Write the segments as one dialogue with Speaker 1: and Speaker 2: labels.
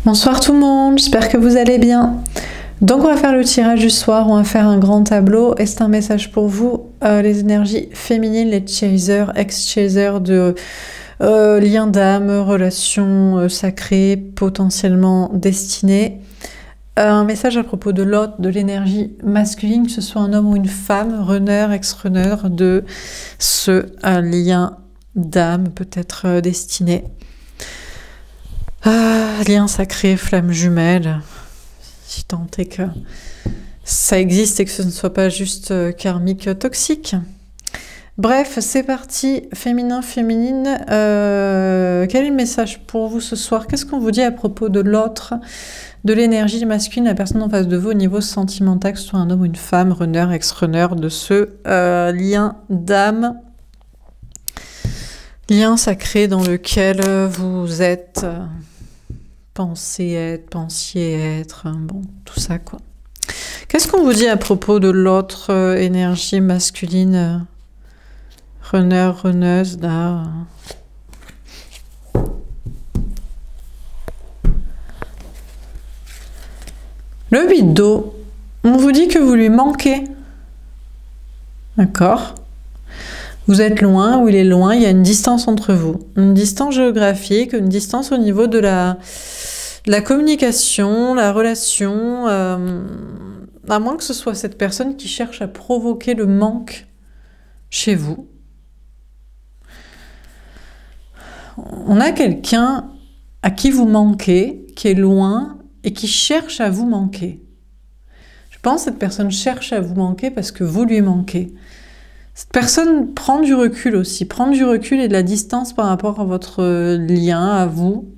Speaker 1: Bonsoir tout le monde, j'espère que vous allez bien. Donc on va faire le tirage du soir, on va faire un grand tableau et c'est un message pour vous, les énergies féminines, les chasers, ex-chasers de liens d'âme, relations sacrées, potentiellement destinées. Un message à propos de l'autre, de l'énergie masculine, que ce soit un homme ou une femme, runner, ex-runner, de ce lien d'âme peut-être destiné. Lien sacré, flamme jumelle, si tant est que ça existe et que ce ne soit pas juste karmique toxique. Bref, c'est parti, féminin, féminine. Quel est le message pour vous ce soir? Qu'est-ce qu'on vous dit à propos de l'autre, de l'énergie masculine, la personne en face de vous au niveau sentimental, que ce soit un homme ou une femme, runner, ex-runner, de ce lien d'âme, lien sacré dans lequel vous êtes... pensiez être, bon, tout ça quoi. Qu'est-ce qu'on vous dit à propos de l'autre énergie masculine, runner, runneuse, là? Le 8 d'eau, on vous dit que vous lui manquez. D'accord? Vous êtes loin, ou il est loin, il y a une distance entre vous. Une distance géographique, une distance au niveau de la communication, la relation, à moins que ce soit cette personne qui cherche à provoquer le manque chez vous. On a quelqu'un à qui vous manquez, qui est loin et qui cherche à vous manquer. Je pense que cette personne cherche à vous manquer parce que vous lui manquez. Cette personne prend du recul aussi, prend du recul et de la distance par rapport à votre lien, à vous.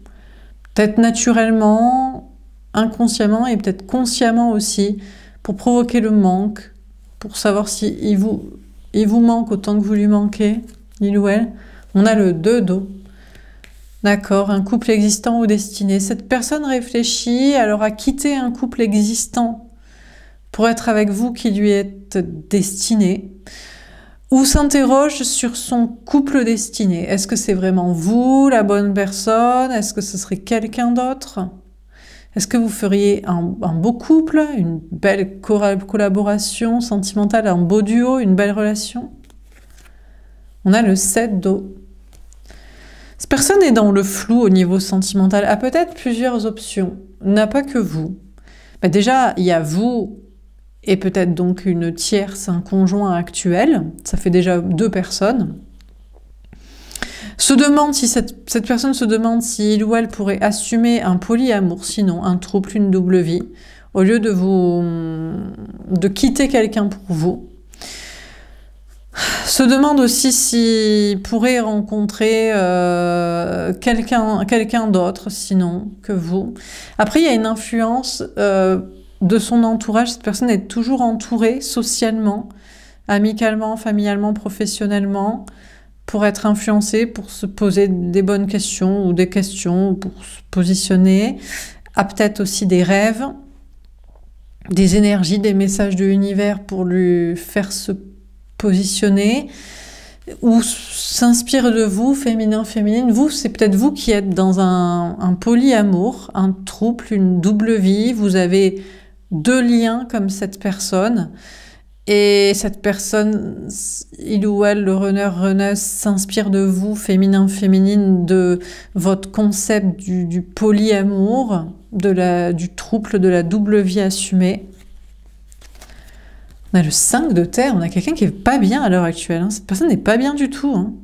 Speaker 1: Peut-être naturellement, inconsciemment et peut-être consciemment aussi, pour provoquer le manque, pour savoir si il vous manque autant que vous lui manquez, il ou elle. On a le 2 d'eau. D'accord, un couple existant ou destiné. Cette personne réfléchit alors à quitter un couple existant pour être avec vous qui lui êtes destiné, ou s'interroge sur son couple destiné. Est-ce que c'est vraiment vous, la bonne personne? Est-ce que ce serait quelqu'un d'autre? Est-ce que vous feriez un beau couple, une belle collaboration sentimentale, un beau duo, une belle relation? On a le 7 d'eau. Cette personne est dans le flou au niveau sentimental, a peut-être plusieurs options, n'a pas que vous. Ben déjà, il y a vous et peut-être donc une tierce, un conjoint actuel, ça fait déjà 2 personnes. Se demande si cette personne se demande si il ou elle pourrait assumer un polyamour, sinon un trouble, une double vie, au lieu de quitter quelqu'un pour vous. Se demande aussi s'il pourrait rencontrer quelqu'un d'autre, sinon que vous. Après, il y a une influence de son entourage. Cette personne est toujours entourée socialement, amicalement, familialement, professionnellement, pour être influencée, pour se poser des bonnes questions ou des questions, pour se positionner. A peut-être aussi des rêves, des énergies, des messages de l'univers pour lui faire se positionner, ou s'inspire de vous, féminin, féminine. Vous, c'est peut-être vous qui êtes dans un polyamour, un trouble, une double vie. Vous avez 2 liens comme cette personne. Et cette personne, il ou elle, le runner, runneuse, s'inspire de vous, féminin, féminine, de votre concept du polyamour, du trouble, de la double vie assumée. On a le 5 de terre, on a quelqu'un qui n'est pas bien à l'heure actuelle. Cette personne n'est pas bien du tout.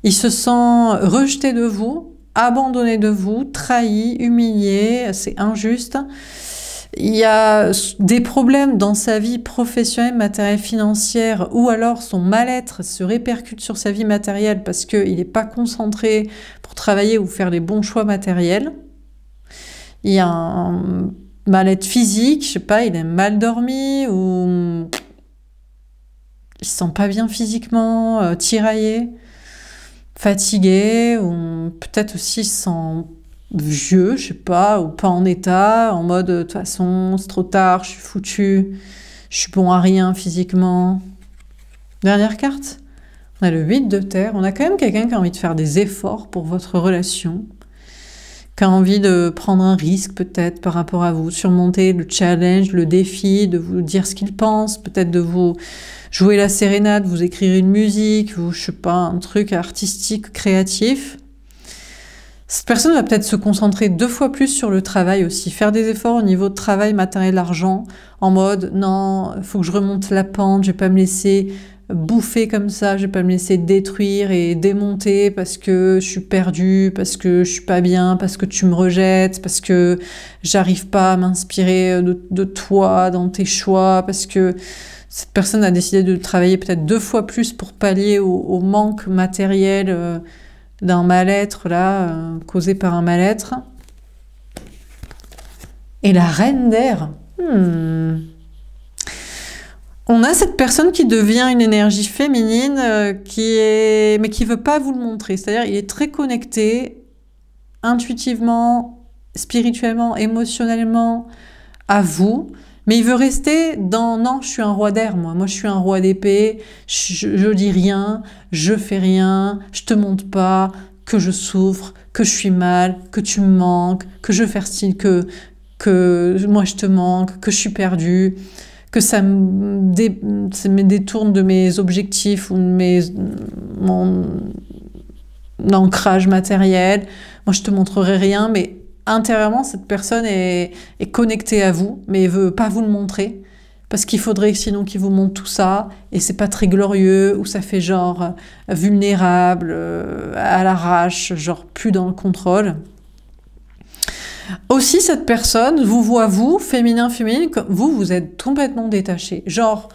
Speaker 1: Il se sent rejeté de vous, abandonné de vous, trahi, humilié, c'est injuste. Il y a des problèmes dans sa vie professionnelle, matérielle, financière, ou alors son mal-être se répercute sur sa vie matérielle parce qu'il n'est pas concentré pour travailler ou faire les bons choix matériels. Il y a un mal-être physique, je sais pas, il a mal dormi, ou il se sent pas bien physiquement, tiraillé, fatigué, ou peut-être aussi il se sent vieux, je sais pas, ou pas en état, en mode de toute façon c'est trop tard, je suis foutu, je suis bon à rien physiquement. Dernière carte, on a le 8 de terre, on a quand même quelqu'un qui a envie de faire des efforts pour votre relation, qui a envie de prendre un risque peut-être par rapport à vous, surmonter le challenge, le défi, de vous dire ce qu'il pense, peut-être de vous jouer la sérénade, vous écrire une musique, ou je sais pas, un truc artistique, créatif. Cette personne va peut-être se concentrer 2 fois plus sur le travail aussi, faire des efforts au niveau de travail, matériel, argent, en mode non, il faut que je remonte la pente, je vais pas me laisser bouffer comme ça, je vais pas me laisser détruire et démonter parce que je suis perdue, parce que je suis pas bien, parce que tu me rejettes, parce que j'arrive pas à m'inspirer de toi dans tes choix, parce que cette personne a décidé de travailler peut-être 2 fois plus pour pallier au manque matériel d'un mal-être là, causé par un mal-être. Et la reine d'air. On a cette personne qui devient une énergie féminine mais qui veut pas vous le montrer. C'est-à-dire, il est très connecté intuitivement, spirituellement, émotionnellement à vous, mais il veut rester dans non, je suis un roi d'air, moi je suis un roi d'épée, je dis rien, je fais rien, je te montre pas que je souffre, que je suis mal, que tu me manques, que je fais style que moi je te manque, que je suis perdue, que ça me détourne de mes objectifs ou de mon ancrage matériel. Moi, je te montrerai rien, mais intérieurement, cette personne est connectée à vous, mais elle veut pas vous le montrer, parce qu'il faudrait sinon qu'il vous montre tout ça, et c'est pas très glorieux, ou ça fait genre vulnérable, à l'arrache, genre plus dans le contrôle. Aussi, cette personne vous voit, vous, féminin, féminine, vous êtes complètement détaché. Genre,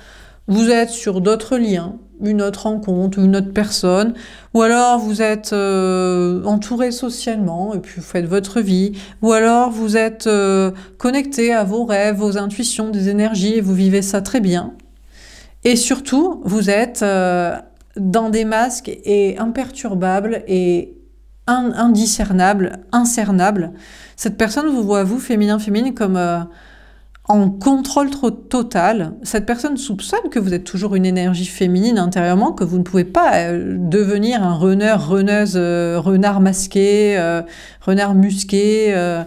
Speaker 1: vous êtes sur d'autres liens, une autre rencontre, une autre personne, ou alors vous êtes entouré socialement, et puis vous faites votre vie, ou alors vous êtes connecté à vos rêves, vos intuitions, des énergies, et vous vivez ça très bien. Et surtout, vous êtes dans des masques et imperturbables et indiscernables, incernables. Cette personne vous voit, vous, féminin, féminine, comme en contrôle trop total. Cette personne soupçonne que vous êtes toujours une énergie féminine intérieurement, que vous ne pouvez pas devenir un renard masqué, renard musqué,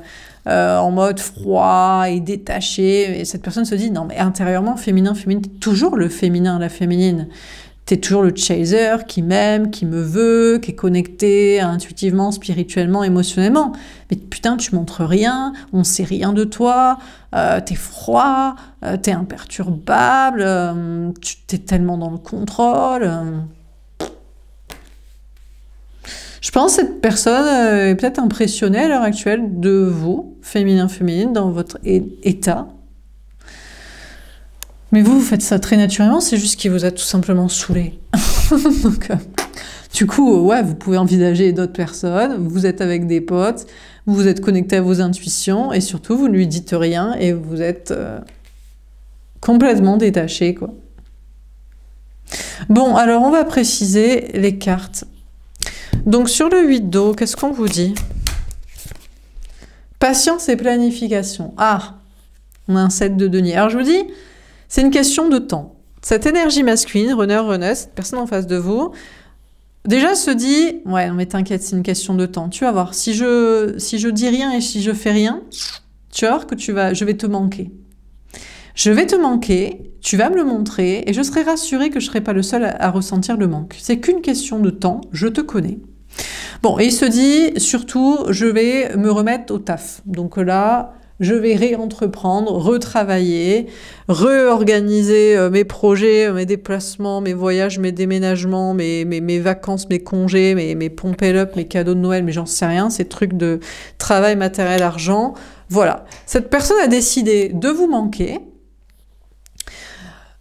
Speaker 1: en mode froid et détaché. Et cette personne se dit, non mais intérieurement, féminin, féminine, t'es toujours le féminin, la féminine. T'es toujours le chaser qui m'aime, qui me veut, qui est connecté intuitivement, spirituellement, émotionnellement. Mais putain, tu montres rien, on sait rien de toi, t'es froid, t'es imperturbable, t'es tellement dans le contrôle. Je pense que cette personne est peut-être impressionnée à l'heure actuelle de vous, féminin, féminine, dans votre état. Mais vous faites ça très naturellement, c'est juste qu'il vous a tout simplement saoulé. Donc, du coup, ouais, vous pouvez envisager d'autres personnes, vous êtes avec des potes, vous êtes connecté à vos intuitions, et surtout, vous ne lui dites rien, et vous êtes complètement détaché, quoi. Bon, alors on va préciser les cartes. Donc sur le 8 d'eau, qu'est-ce qu'on vous dit? Patience et planification. Ah, on a un 7 de denier. Alors je vous dis, c'est une question de temps. Cette énergie masculine, runner, cette personne en face de vous, déjà se dit, ouais, non mais t'inquiète, c'est une question de temps. Tu vas voir, si je dis rien et si je fais rien, tu vas voir que je vais te manquer. Je vais te manquer, tu vas me le montrer, et je serai rassurée que je ne serai pas le seul à ressentir le manque. C'est qu'une question de temps, je te connais. Bon, et il se dit, surtout, je vais me remettre au taf. Donc là, je vais réentreprendre, retravailler, réorganiser mes projets, mes déplacements, mes voyages, mes déménagements, mes vacances, mes congés, mes pompes-up, mes cadeaux de Noël, mais j'en sais rien, ces trucs de travail, matériel, argent. Voilà. Cette personne a décidé de vous manquer,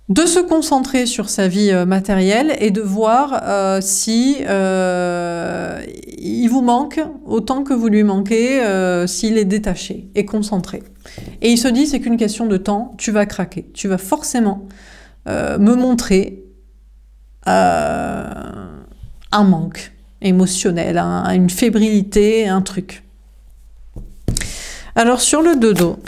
Speaker 1: de se concentrer sur sa vie matérielle et de voir si il vous manque autant que vous lui manquez, s'il est détaché et concentré. Et il se dit, c'est qu'une question de temps, tu vas craquer. Tu vas forcément me montrer un manque émotionnel, une fébrilité, un truc. Alors sur le 2 d'eau,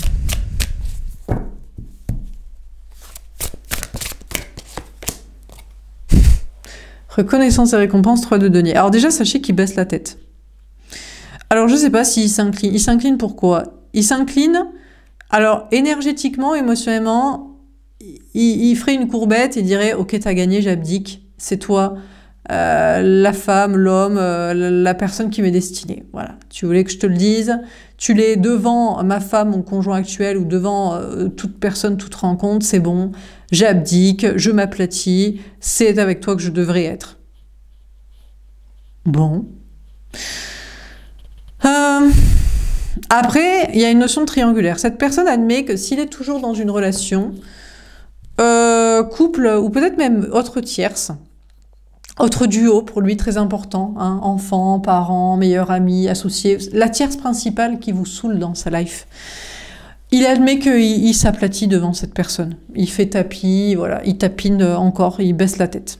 Speaker 1: reconnaissance et récompense, 3 de denier. Alors déjà, sachez qu'il baisse la tête. Alors, je sais pas s'il s'incline. Il s'incline pourquoi? Il s'incline, alors, énergétiquement, émotionnellement, il ferait une courbette et dirait « Ok, t'as gagné, j'abdique. C'est toi, la femme, l'homme, la personne qui m'est destinée. » Voilà. Tu voulais que je te le dise. Tu l'es devant ma femme, mon conjoint actuel, ou devant toute personne, toute rencontre. C'est bon, j'abdique, je m'aplatis. C'est avec toi que je devrais être. Bon. Après, il y a une notion de triangulaire. Cette personne admet que s'il est toujours dans une relation, couple, ou peut-être même autre tierce, autre duo, pour lui très important, hein, enfant, parents, meilleur ami, associé, la tierce principale qui vous saoule dans sa life. Il admet qu'il s'aplatit devant cette personne. Il fait tapis, voilà, il tapine encore, il baisse la tête.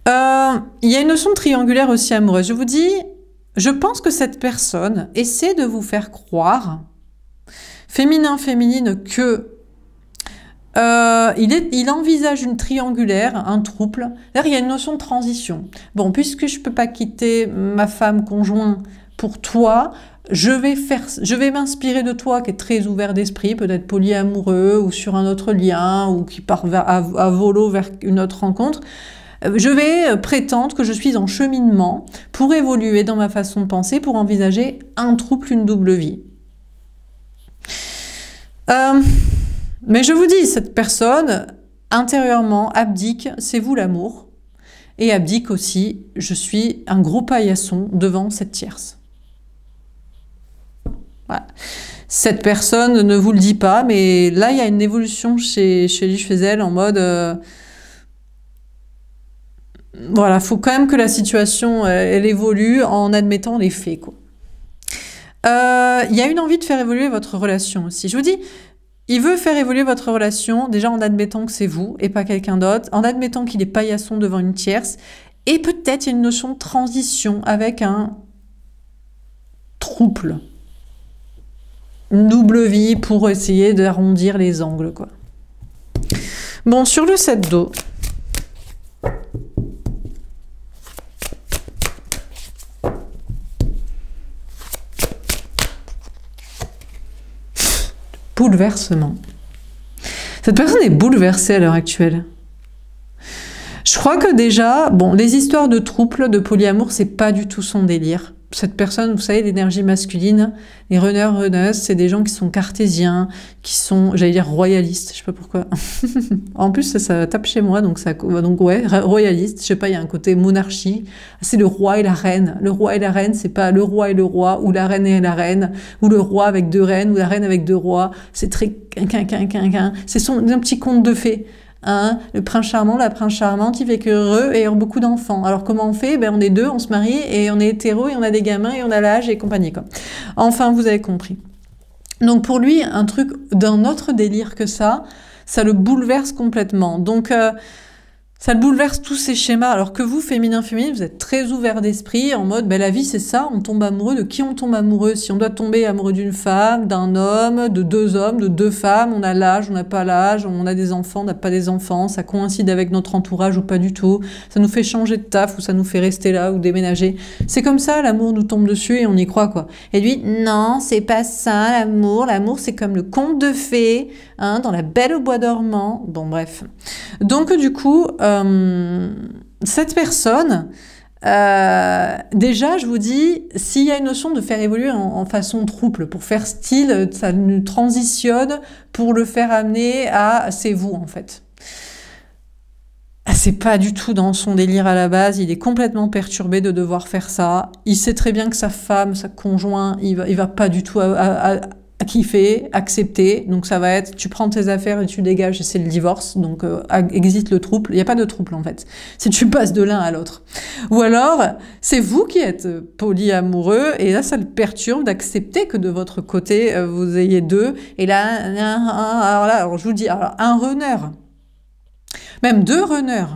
Speaker 1: Il y a une notion de triangulaire aussi amoureuse. Je vous dis, je pense que cette personne essaie de vous faire croire, féminin, féminine, que il envisage une triangulaire, un trouble. D'ailleurs, il y a une notion de transition. Bon, puisque je peux pas quitter ma femme conjointe pour toi, je vais m'inspirer de toi qui est très ouvert d'esprit, peut-être polyamoureux ou sur un autre lien ou qui part à volo vers une autre rencontre. Je vais prétendre que je suis en cheminement pour évoluer dans ma façon de penser, pour envisager un trouble, une double vie. Mais je vous dis, cette personne, intérieurement, abdique, c'est vous l'amour, et abdique aussi, je suis un gros paillasson devant cette tierce. Voilà. Cette personne ne vous le dit pas, mais là, il y a une évolution chez lui, chez elle, en mode... voilà, il faut quand même que la situation, elle évolue en admettant les faits, quoi. Il y a une envie de faire évoluer votre relation aussi. Je vous dis, il veut faire évoluer votre relation, déjà en admettant que c'est vous et pas quelqu'un d'autre, en admettant qu'il est paillasson devant une tierce, et peut-être il y a une notion de transition avec un trouble. Une double vie pour essayer d'arrondir les angles, quoi. Bon, sur le 7 d'eau... Bouleversement. Cette personne est bouleversée à l'heure actuelle. Je crois que déjà, bon, les histoires de trouble, de polyamour, c'est pas du tout son délire. Cette personne, vous savez, l'énergie masculine, les runners, runneuses, c'est des gens qui sont cartésiens, qui sont, j'allais dire, royalistes, je sais pas pourquoi. En plus, ça tape chez moi, donc ouais, royaliste, je sais pas, il y a un côté monarchie. C'est le roi et la reine. Le roi et la reine, c'est pas le roi et le roi, ou la reine et la reine, ou le roi avec deux reines, ou la reine avec deux rois. C'est très c'est un petit conte de fées. Hein, le prince charmant, la prince charmante, il fait que heureux et ont beaucoup d'enfants. Alors comment on fait? Ben on est deux, on se marie et on est hétéro et on a des gamins et on a l'âge et compagnie, quoi. Enfin, vous avez compris. Donc pour lui, un truc d'un autre délire que ça le bouleverse complètement. Donc ça le bouleverse tous ces schémas, alors que vous, féminin, féminine, vous êtes très ouvert d'esprit, en mode, ben, la vie c'est ça, on tombe amoureux. De qui on tombe amoureux? Si on doit tomber amoureux d'une femme, d'un homme, de deux hommes, de deux femmes, on a l'âge, on n'a pas l'âge, on a des enfants, on n'a pas des enfants, ça coïncide avec notre entourage ou pas du tout, ça nous fait changer de taf ou ça nous fait rester là ou déménager. C'est comme ça, l'amour nous tombe dessus et on y croit, quoi. Et lui, non, c'est pas ça, l'amour c'est comme le conte de fées, hein, dans La Belle au bois dormant. Bon, bref. Donc, du coup, cette personne, déjà, je vous dis, s'il y a une notion de faire évoluer en façon trouble, pour faire style, ça nous transitionne pour le faire amener à c'est vous, en fait. C'est pas du tout dans son délire à la base, il est complètement perturbé de devoir faire ça. Il sait très bien que sa femme, sa conjoint, il va pas du tout à kiffer, accepter, donc ça va être tu prends tes affaires et tu dégages et c'est le divorce, donc existe le trouble, il n'y a pas de trouble en fait, si tu passes de l'un à l'autre. Ou alors, c'est vous qui êtes polyamoureux et là ça le perturbe d'accepter que de votre côté vous ayez deux, et là, alors je vous dis, alors, un runner, même deux runners,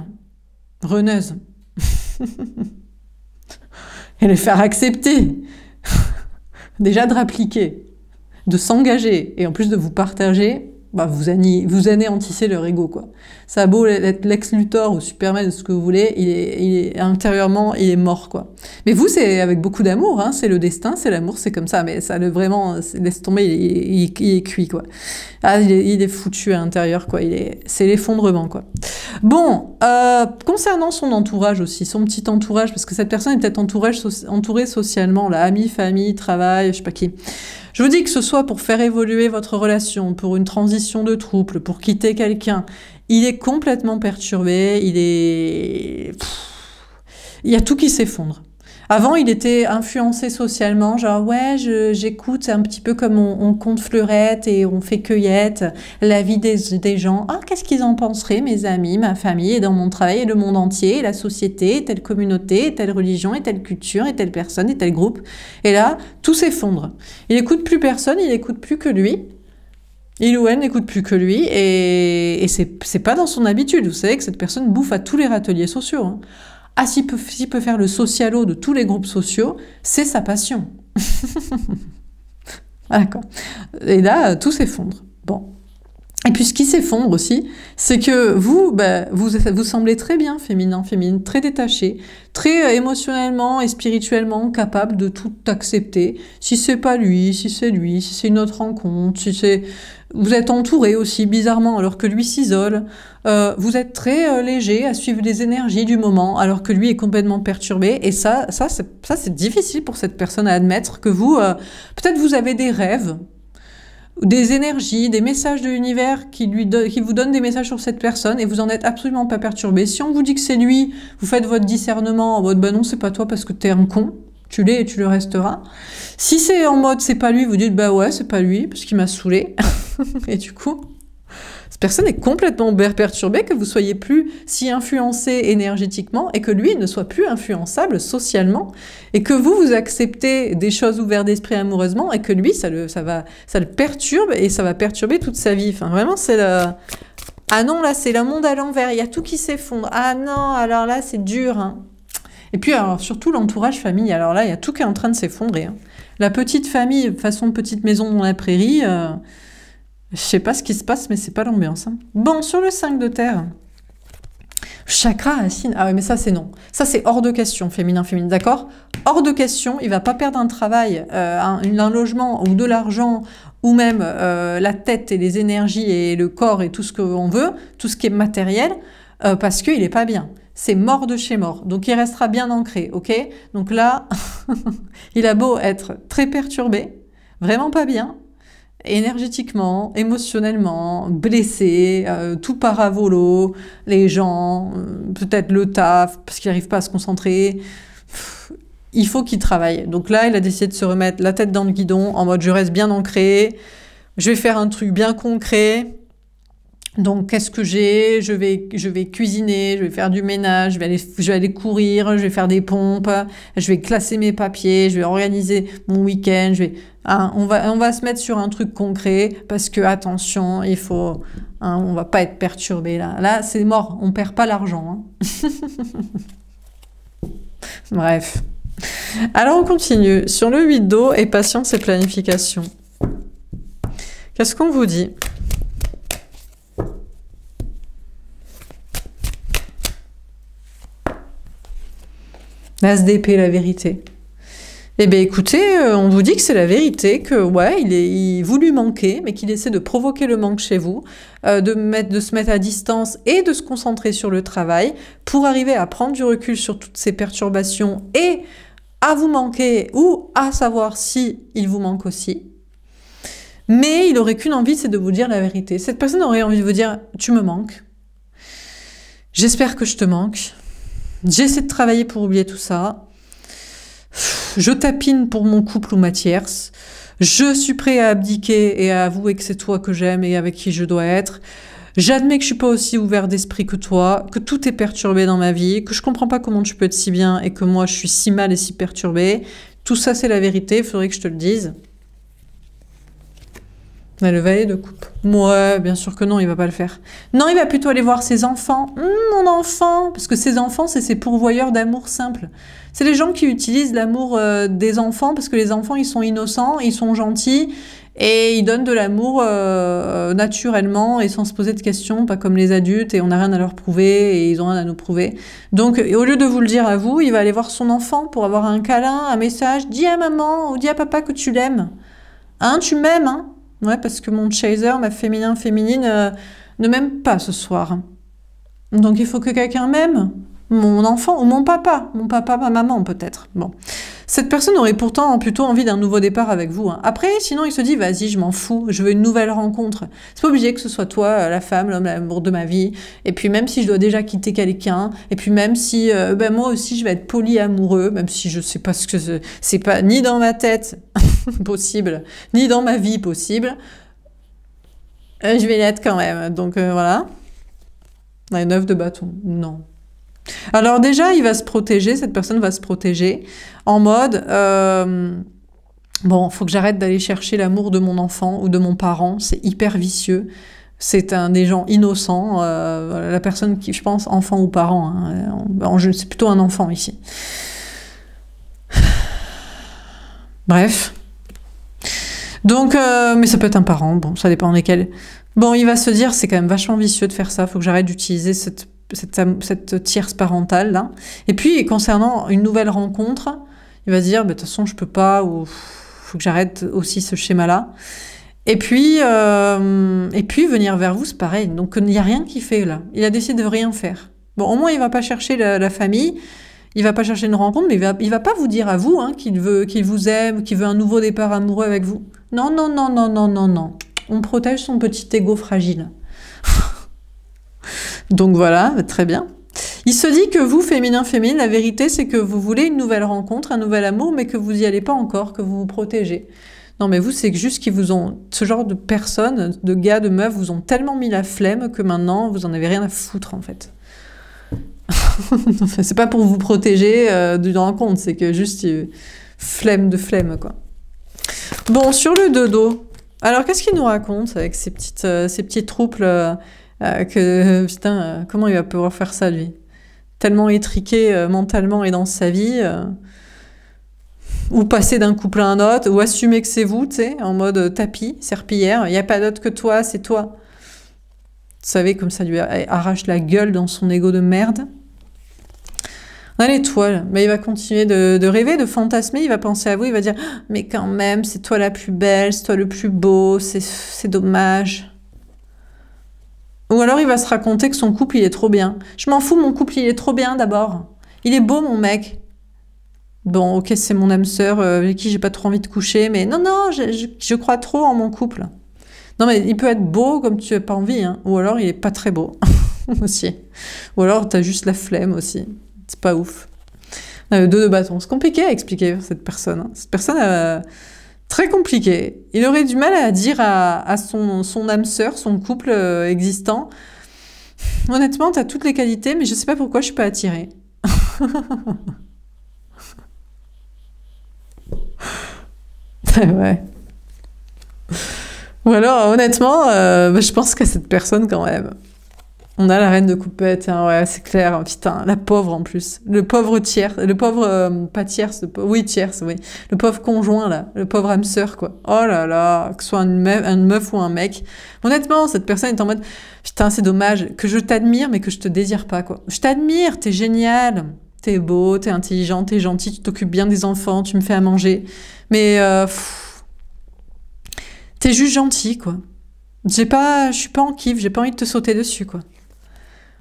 Speaker 1: runneuses, et les faire accepter, déjà de rappliquer, de s'engager et en plus de vous partager, bah vous anéantissez leur ego, quoi. Ça a beau être Lex Luthor ou Superman, ce que vous voulez, intérieurement, il est mort, quoi. Mais vous, c'est avec beaucoup d'amour, hein, c'est le destin, c'est l'amour, c'est comme ça, mais ça, vraiment, laisse tomber, il est cuit, quoi. Ah, il est foutu à l'intérieur, quoi. C'est l'effondrement, quoi. Bon, concernant son entourage aussi, son petit entourage, parce que cette personne est peut-être entourée socialement, là, amis, famille, travail, je sais pas qui. Je vous dis que ce soit pour faire évoluer votre relation, pour une transition de trouble, pour quitter quelqu'un, il est complètement perturbé, il y a tout qui s'effondre. Avant, il était influencé socialement, genre ouais, j'écoute, c'est un petit peu comme on compte fleurette et on fait cueillette, la vie des gens. Ah, qu'est-ce qu'ils en penseraient, mes amis, ma famille, et dans mon travail, et le monde entier, et la société, et telle communauté, et telle religion, et telle culture, et telle personne, et tel groupe. Et là, tout s'effondre. Il écoute plus personne, il écoute plus que lui. Il ou elle n'écoute plus que lui, et c'est pas dans son habitude. Vous savez que cette personne bouffe à tous les râteliers sociaux, hein. Ah, s'il peut faire le socialo de tous les groupes sociaux, c'est sa passion. D'accord. Et là, tout s'effondre. Bon. Et puis ce qui s'effondre aussi, c'est que vous semblez très bien féminin, féminine, très détaché, très émotionnellement et spirituellement capable de tout accepter. Si c'est pas lui, si c'est lui, si c'est une autre rencontre, si c'est... Vous êtes entouré aussi bizarrement alors que lui s'isole. Vous êtes très léger à suivre les énergies du moment alors que lui est complètement perturbé. Et ça c'est difficile pour cette personne à admettre que vous, peut-être vous avez des rêves, des énergies, des messages de l'univers qui vous donnent des messages sur cette personne et vous en êtes absolument pas perturbé. Si on vous dit que c'est lui, vous faites votre discernement en mode bah non c'est pas toi parce que t'es un con. Tu l'es et tu le resteras. Si c'est en mode c'est pas lui, vous dites bah ouais c'est pas lui parce qu'il m'a saoulé. Et du coup, cette personne est complètement perturbée que vous soyez plus si influencé énergétiquement et que lui ne soit plus influençable socialement et que vous acceptez des choses ouvertes d'esprit amoureusement et que lui ça le perturbe et ça va perturber toute sa vie. Enfin vraiment c'est le... Ah non là c'est le monde à l'envers, il y a tout qui s'effondre. Ah non alors là c'est dur hein. Et puis, alors, surtout l'entourage famille. Alors là, il y a tout qui est en train de s'effondrer. Hein. La petite famille, façon petite maison dans la prairie, je sais pas ce qui se passe, mais c'est pas l'ambiance. Hein. Bon, sur le 5 de terre, chakra racine. Ah ouais, mais ça, c'est non. Ça, c'est hors de question, féminin, féminine, d'accord? Hors de question, il va pas perdre un travail, un logement ou de l'argent, ou même la tête et les énergies et le corps et tout ce qu'on veut, tout ce qui est matériel, parce qu'il est pas bien. C'est mort de chez mort. Donc, il restera bien ancré, ok? Donc là, il a beau être très perturbé, vraiment pas bien, énergétiquement, émotionnellement, blessé, tout part à volo, les gens, peut-être le taf, parce qu'il n'arrive pas à se concentrer. Il faut qu'il travaille. Donc là, il a décidé de se remettre la tête dans le guidon, en mode je reste bien ancré, je vais faire un truc bien concret. Donc, qu'est-ce que j'ai? Je vais cuisiner, je vais faire du ménage, je vais aller courir, je vais faire des pompes, je vais classer mes papiers, je vais organiser mon week-end, on va se mettre sur un truc concret parce que, attention, il faut, hein, on va pas être perturbé là. Là, c'est mort, on perd pas l'argent. Hein. Bref. Alors, on continue. Sur le 8 d'eau et patience et planification. Qu'est-ce qu'on vous dit? L'ASDP, la vérité. Eh bien, écoutez, on vous dit que c'est la vérité, que ouais, vous lui manquez, mais qu'il essaie de provoquer le manque chez vous, de se mettre à distance et de se concentrer sur le travail pour arriver à prendre du recul sur toutes ces perturbations et à vous manquer ou à savoir si il vous manque aussi. Mais il aurait qu'une envie, c'est de vous dire la vérité. Cette personne aurait envie de vous dire « tu me manques, j'espère que je te manque ». J'essaie de travailler pour oublier tout ça. Je tapine pour mon couple ou ma tierce. Je suis prêt à abdiquer et à avouer que c'est toi que j'aime et avec qui je dois être. J'admets que je suis pas aussi ouvert d'esprit que toi, que tout est perturbé dans ma vie, que je comprends pas comment tu peux être si bien et que moi je suis si mal et si perturbé. Tout ça c'est la vérité, il faudrait que je te le dise. Mais le valet de coupe. Ouais, bien sûr que non, il va pas le faire. Non, il va plutôt aller voir ses enfants. Mon enfant. Parce que ses enfants, c'est ses pourvoyeurs d'amour simple. C'est les gens qui utilisent l'amour des enfants parce que les enfants, ils sont innocents, ils sont gentils Et ils donnent de l'amour naturellement et sans se poser de questions, pas comme les adultes, et on n'a rien à leur prouver, et ils ont rien à nous prouver. Donc, au lieu de vous le dire à vous, il va aller voir son enfant pour avoir un câlin, un message. Dis à maman ou dis à papa que tu l'aimes. Hein, tu m'aimes, hein? Ouais, parce que mon chaser, ma féminine, ne m'aime pas ce soir. Donc, il faut que quelqu'un m'aime. Mon enfant ou mon papa, ma maman peut-être. Bon. Cette personne aurait pourtant plutôt envie d'un nouveau départ avec vous. Hein. Après, sinon, il se dit, vas-y, je m'en fous, je veux une nouvelle rencontre. C'est pas obligé que ce soit toi, la femme, l'homme, l'amour de ma vie. Et puis même si je dois déjà quitter quelqu'un, et puis même si moi aussi je vais être polyamoureux, même si je sais pas ce que c'est pas ni dans ma tête possible, ni dans ma vie possible, je vais l'être quand même. Donc voilà. Un 9 de bâton, non. Alors déjà, il va se protéger, cette personne va se protéger en mode bon, faut que j'arrête d'aller chercher l'amour de mon enfant ou de mon parent, c'est hyper vicieux. C'est des gens innocents, la personne qui, je pense, enfant ou parent, hein, c'est plutôt un enfant ici. Bref. Donc, mais ça peut être un parent, bon, ça dépend desquels. Bon, il va se dire, c'est quand même vachement vicieux de faire ça, faut que j'arrête d'utiliser cette tierce parentale là. Et puis concernant une nouvelle rencontre, il va se dire de toute façon je peux pas, ou faut que j'arrête aussi ce schéma là. Et puis venir vers vous, c'est pareil. Donc il n'y a rien qui fait là. Il a décidé de rien faire. Bon, au moins il va pas chercher la famille, il va pas chercher une rencontre, mais il va pas vous dire à vous hein, qu'il vous aime, qu'il veut un nouveau départ amoureux avec vous. Non non non non non non non. On protège son petit ego fragile. Donc voilà, très bien. Il se dit que vous, féminin, la vérité, c'est que vous voulez une nouvelle rencontre, un nouvel amour, mais que vous n'y allez pas encore, que vous vous protégez. Non, mais vous, c'est juste qu'ils vous ont... Ce genre de personnes, de gars, de meufs, vous ont tellement mis la flemme que maintenant, vous en avez rien à foutre, en fait. C'est pas pour vous protéger d'une rencontre, c'est que juste flemme de flemme, quoi. Bon, sur le dodo. Alors, qu'est-ce qu'il nous raconte avec ces petits troubles putain, comment il va pouvoir faire ça, lui? Tellement étriqué mentalement et dans sa vie, ou passer d'un couple à un autre, ou assumer que c'est vous, tu sais, en mode tapis, serpillière, il n'y a pas d'autre que toi, c'est toi. Vous savez, comme ça lui arrache la gueule dans son ego de merde. On a l'étoile, mais il va continuer de rêver, de fantasmer, il va penser à vous, il va dire « Mais quand même, c'est toi la plus belle, c'est toi le plus beau, c'est dommage. » Ou alors il va se raconter que son couple, il est trop bien. Je m'en fous, mon couple, il est trop bien d'abord. Il est beau, mon mec. Bon, ok, c'est mon âme sœur avec qui j'ai pas trop envie de coucher, mais non, non, je crois trop en mon couple. Non, mais il peut être beau comme tu n'as pas envie, hein. Ou alors il est pas très beau aussi. Ou alors t'as juste la flemme aussi. C'est pas ouf. Le 2 de bâton. C'est compliqué à expliquer cette personne. Hein. Cette personne... Très compliqué. Il aurait du mal à dire à son âme sœur, son couple existant, honnêtement, t'as toutes les qualités, mais je sais pas pourquoi je suis pas attirée. Ouais. Ou alors, honnêtement, je pense qu'à cette personne quand même. On a la reine de coupette, hein, ouais, c'est clair, putain, la pauvre en plus. Le pauvre pas tierce, oui, tierce, oui. Le pauvre conjoint, là, le pauvre âme sœur, quoi. Oh là là, que ce soit une meuf ou un mec. Honnêtement, cette personne est en mode, putain, c'est dommage, que je t'admire, mais que je te désire pas, quoi. Je t'admire, t'es génial, t'es beau, t'es intelligent, t'es gentil, tu t'occupes bien des enfants, tu me fais à manger. Mais, t'es juste gentil, quoi. Je suis pas en kiff, j'ai pas envie de te sauter dessus, quoi.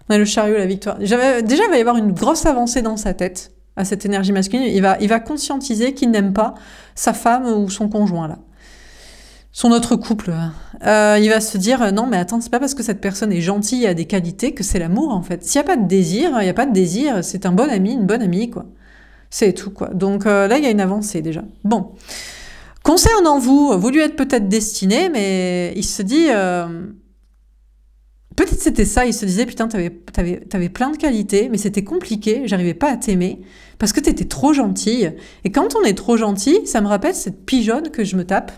Speaker 1: On a le chariot, la victoire. Déjà, il va y avoir une grosse avancée dans sa tête à cette énergie masculine. Il va conscientiser qu'il n'aime pas sa femme ou son conjoint, là. Son autre couple. Il va se dire, non, mais attends, c'est pas parce que cette personne est gentille et a des qualités que c'est l'amour, en fait. S'il n'y a pas de désir, il n'y a pas de désir. C'est un bon ami, une bonne amie, quoi. C'est tout, quoi. Donc là, il y a une avancée, déjà. Bon. Concernant vous, vous lui êtes peut-être destiné, mais il se dit... Peut-être c'était ça, il se disait, putain, t'avais plein de qualités, mais c'était compliqué, j'arrivais pas à t'aimer, parce que t'étais trop gentille. Et quand on est trop gentil, ça me rappelle cette pigeonne que je me tape.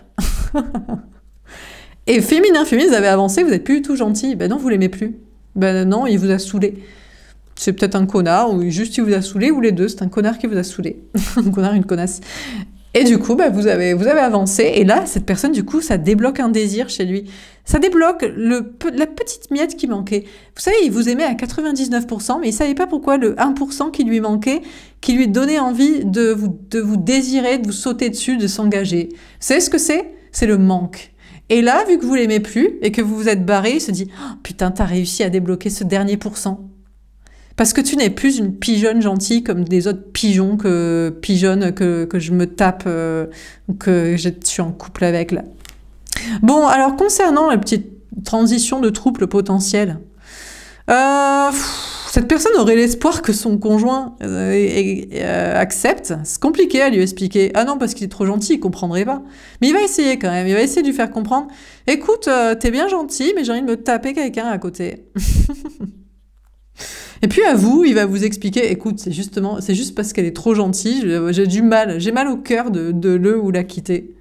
Speaker 1: Et féminin, vous avez avancé, vous êtes plus du tout gentil. Ben non, vous l'aimez plus. Ben non, il vous a saoulé. C'est peut-être un connard, ou juste il vous a saoulé, ou les deux, c'est un connard qui vous a saoulé. Un connard, une connasse. Et du coup, bah, vous avez avancé. Et là, cette personne, du coup, ça débloque un désir chez lui. Ça débloque la petite miette qui manquait. Vous savez, il vous aimait à 99%, mais il savait pas pourquoi le 1% qui lui manquait, qui lui donnait envie de vous désirer, de vous sauter dessus, de s'engager. Vous savez ce que c'est? C'est le manque. Et là, vu que vous l'aimez plus et que vous vous êtes barré, il se dit oh, « Putain, t'as réussi à débloquer ce dernier pourcent. » Parce que tu n'es plus une pigeonne gentille comme des autres pigeons que je me tape, que je suis en couple avec là. Bon, alors concernant la petite transition de trouble potentiel, cette personne aurait l'espoir que son conjoint accepte. C'est compliqué à lui expliquer. Ah non, parce qu'il est trop gentil, il comprendrait pas. Mais il va essayer quand même, il va essayer de lui faire comprendre. Écoute, t'es bien gentil, mais j'ai envie de me taper quelqu'un à côté. Et puis à vous, il va vous expliquer, écoute, c'est juste parce qu'elle est trop gentille, j'ai mal au cœur de le ou la quitter.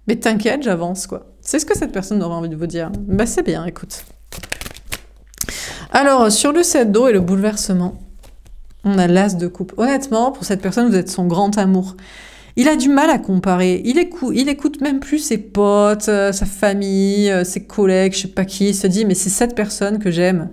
Speaker 1: Mais t'inquiète, j'avance, quoi. C'est ce que cette personne aurait envie de vous dire. Bah c'est bien, écoute. Alors, sur le 7 d'eau et le bouleversement, on a l'as de coupe. Honnêtement, pour cette personne, vous êtes son grand amour. Il a du mal à comparer. Il écoute même plus ses potes, sa famille, ses collègues, je sais pas qui. Il se dit, mais c'est cette personne que j'aime.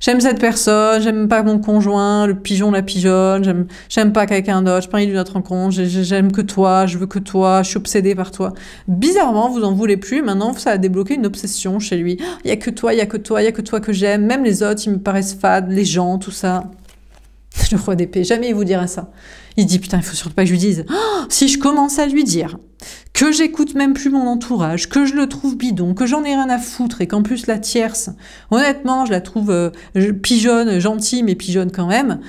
Speaker 1: J'aime cette personne, j'aime pas mon conjoint, le pigeon, la pigeonne, j'aime pas quelqu'un d'autre, j'ai pas envie d'une autre rencontre, j'aime que toi, je veux que toi, je suis obsédée par toi. Bizarrement, vous en voulez plus, maintenant ça a débloqué une obsession chez lui. Il y a que toi, il y a que toi, il y a que toi que j'aime, même les autres, ils me paraissent fades, les gens, tout ça. Le roi d'épée, jamais il vous dira ça. Il dit, putain, il faut surtout pas que je lui dise. Oh, si je commence à lui dire que j'écoute même plus mon entourage, que je le trouve bidon, que j'en ai rien à foutre et qu'en plus la tierce, honnêtement, je la trouve pigeonne, gentille, mais pigeonne quand même,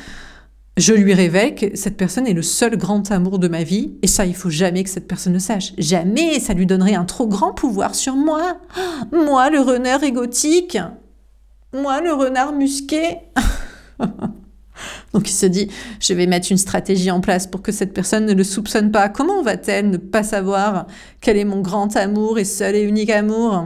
Speaker 1: je lui révèle que cette personne est le seul grand amour de ma vie et ça, il faut jamais que cette personne le sache. Jamais, ça lui donnerait un trop grand pouvoir sur moi. Moi, le runner égotique. Moi, le renard musqué. Donc il se dit, je vais mettre une stratégie en place pour que cette personne ne le soupçonne pas. Comment va-t-elle ne pas savoir quel est mon grand amour et seul et unique amour?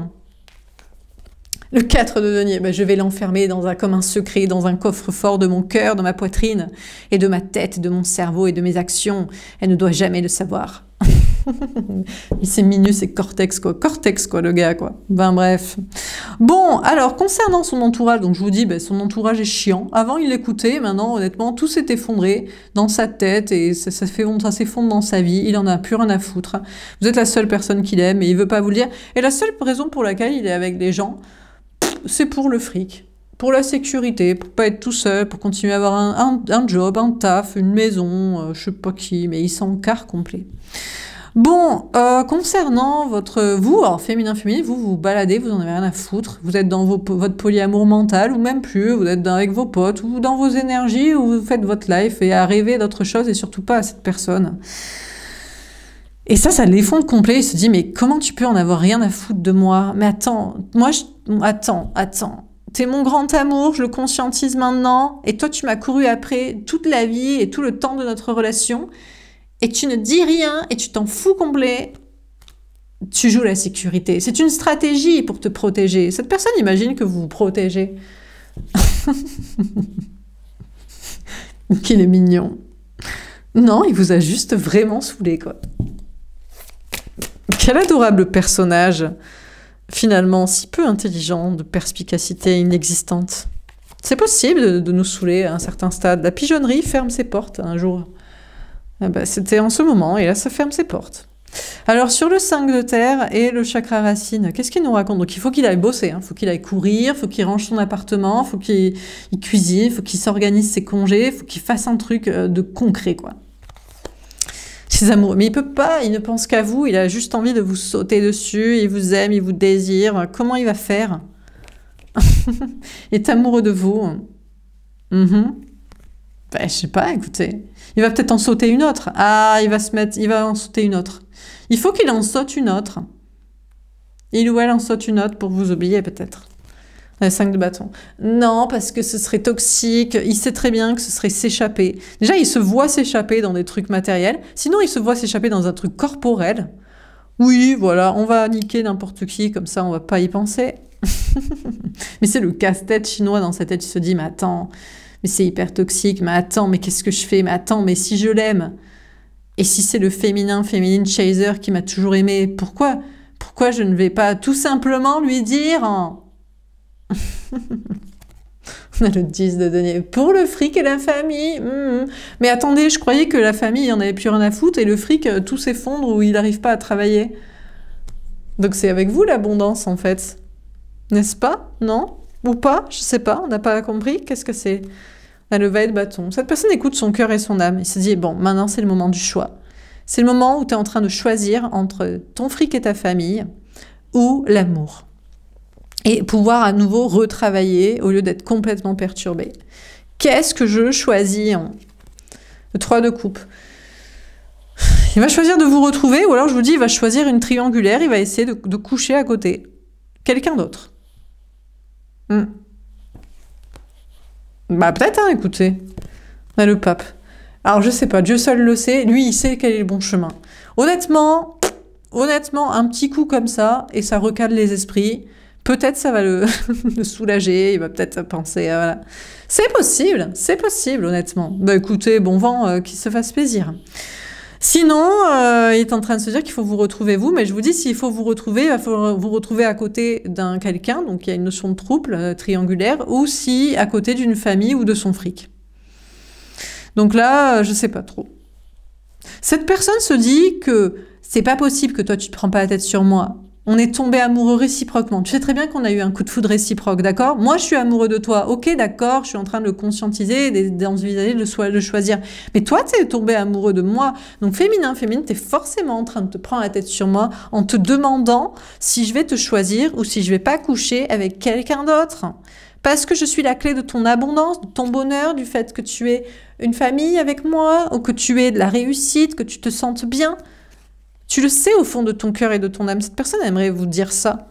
Speaker 1: Le 4 de denier, ben je vais l'enfermer comme un secret, dans un coffre-fort de mon cœur, de ma poitrine, et de ma tête, de mon cerveau et de mes actions. Elle ne doit jamais le savoir. C'est Minus et Cortex, quoi. Cortex, quoi, le gars, quoi. Ben bref. Bon, alors, concernant son entourage, donc je vous dis, ben, son entourage est chiant. Avant, il l'écoutait, maintenant, honnêtement, tout s'est effondré dans sa tête et ça s'effondre dans sa vie. Il en a plus rien à foutre. Vous êtes la seule personne qu'il aime et il veut pas vous le dire. Et la seule raison pour laquelle il est avec des gens, c'est pour le fric. Pour la sécurité, pour pas être tout seul, pour continuer à avoir un job, un taf, une maison, je sais pas qui, mais il s'en carre complet. Bon, concernant vous, alors féminin, vous vous baladez, vous en avez rien à foutre, vous êtes dans votre polyamour mental, ou même plus, vous êtes avec vos potes, ou dans vos énergies, ou vous faites votre life, et à rêver d'autre chose, et surtout pas à cette personne. Et ça l'effondre complet, il se dit, mais comment tu peux en avoir rien à foutre de moi? Mais attends, attends. T'es mon grand amour, je le conscientise maintenant, et toi tu m'as couru après toute la vie et tout le temps de notre relation, et tu ne dis rien, et tu t'en fous complet, tu joues la sécurité. C'est une stratégie pour te protéger. Cette personne imagine que vous vous protégez. Qu'il est mignon. Non, il vous a juste vraiment saoulé, quoi. Quel adorable personnage, finalement, si peu intelligent, de perspicacité inexistante. C'est possible de nous saouler à un certain stade. La pigeonnerie ferme ses portes un jour. Ah bah, c'était en ce moment, et là, ça ferme ses portes. Alors, sur le 5 de terre et le chakra racine, qu'est-ce qu'il nous raconte? Donc, il faut qu'il aille bosser, il faut qu'il aille courir, il faut qu'il range son appartement, il faut qu'il cuisine, il faut qu'il s'organise ses congés, il faut qu'il fasse un truc de concret, quoi. Ses amoureux. Mais il peut pas, il ne pense qu'à vous, il a juste envie de vous sauter dessus, il vous aime, il vous désire. Comment il va faire? Il est amoureux de vous. Ben, je sais pas, écoutez. Il va peut-être en sauter une autre. Ah, il va en sauter une autre. Il faut qu'il en saute une autre. Il ou elle en saute une autre pour vous oublier, peut-être. 5 de bâton. Non, parce que ce serait toxique. Il sait très bien que ce serait s'échapper. Déjà, il se voit s'échapper dans des trucs matériels. Sinon, il se voit s'échapper dans un truc corporel. Oui, voilà, on va niquer n'importe qui, comme ça, on va pas y penser. Mais c'est le casse-tête chinois dans sa tête. Il se dit, mais attends, mais c'est hyper toxique. Mais attends, mais qu'est-ce que je fais? Mais attends, mais si je l'aime, Et si c'est le féminine chaser qui m'a toujours aimé, pourquoi je ne vais pas tout simplement lui dire On a le 10 de denier. Pour le fric et la famille. Mais attendez, je croyais que la famille, il n'y en avait plus rien à foutre et le fric, tout s'effondre ou il n'arrive pas à travailler. Donc c'est avec vous l'abondance en fait. N'est-ce pas? Non? Ou pas? Je sais pas, on n'a pas compris. Qu'est-ce que c'est? La levée de bâton. Cette personne écoute son cœur et son âme. Il se dit, bon, maintenant c'est le moment du choix. C'est le moment où tu es en train de choisir entre ton fric et ta famille ou l'amour. Et pouvoir à nouveau retravailler au lieu d'être complètement perturbé. Qu'est-ce que je choisis? Le 3 de coupe. Il va choisir de vous retrouver, ou alors je vous dis, il va choisir une triangulaire, il va essayer de coucher à côté. Quelqu'un d'autre. Bah peut-être, hein, écoutez. On a le pape. Alors je sais pas, Dieu seul le sait, lui il sait quel est le bon chemin. Honnêtement, un petit coup comme ça, et ça recadre les esprits. Peut-être ça va le soulager, il va peut-être penser, voilà. C'est possible, honnêtement. Bah écoutez, bon vent, qu'il se fasse plaisir. Sinon, il est en train de se dire qu'il faut vous retrouver vous, mais je vous dis, s'il faut vous retrouver, il faut vous retrouver à côté d'un quelqu'un, donc il y a une notion de trouble triangulaire, ou si à côté d'une famille ou de son fric. Donc là, je sais pas trop. Cette personne se dit que c'est pas possible que toi tu te prends pas la tête sur moi. On est tombé amoureux réciproquement. Tu sais très bien qu'on a eu un coup de foudre réciproque, d'accord? Moi, je suis amoureux de toi. Ok, d'accord, je suis en train de le conscientiser, d'envisager de le choisir. Mais toi, tu es tombé amoureux de moi. Donc, féminin, tu es forcément en train de te prendre la tête sur moi en te demandant si je vais te choisir ou si je vais pas coucher avec quelqu'un d'autre. Parce que je suis la clé de ton abondance, de ton bonheur, du fait que tu aies une famille avec moi ou que tu aies de la réussite, que tu te sentes bien. Tu le sais au fond de ton cœur et de ton âme. Cette personne aimerait vous dire ça.